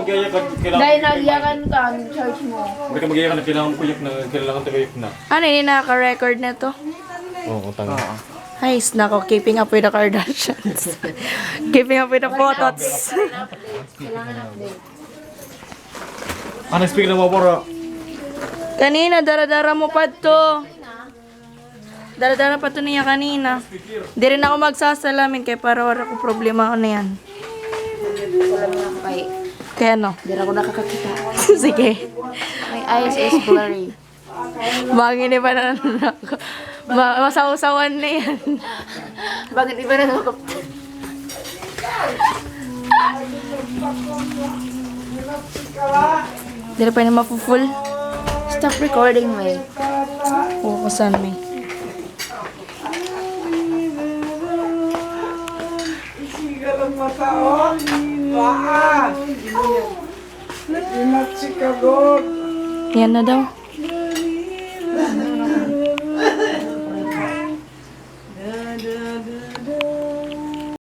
mag-iaya ka, kailangan. Dahil nagyakan ka, charge mo. Hindi ka mag-iaya ka na kailangan kuyak na, kailangan tagayok na. Ano yun, nakaka-record na to? Oo, tanga. Ay, nako, keeping up with the Kardashians. Keeping up with the photos. Kailangan update. Ano, speak na mo para. Kanina, dara-dara mo pa to. Dara-dara pa to niya kanina. Di rin ako magsasalamin kaya para wala ko problema ako na yan. Wala mo na kay. Kaya no? Hindi na ako nakakakita. Sige. My eyes is blurry. Bangin ba na ako? Masaw-sawan na yan. Bakit iba na ako? Di rin pa na mapu-full. Stop recording, May. Kukusan may. Sigalang matao. Baa. Inat si Kagod. Yan na daw.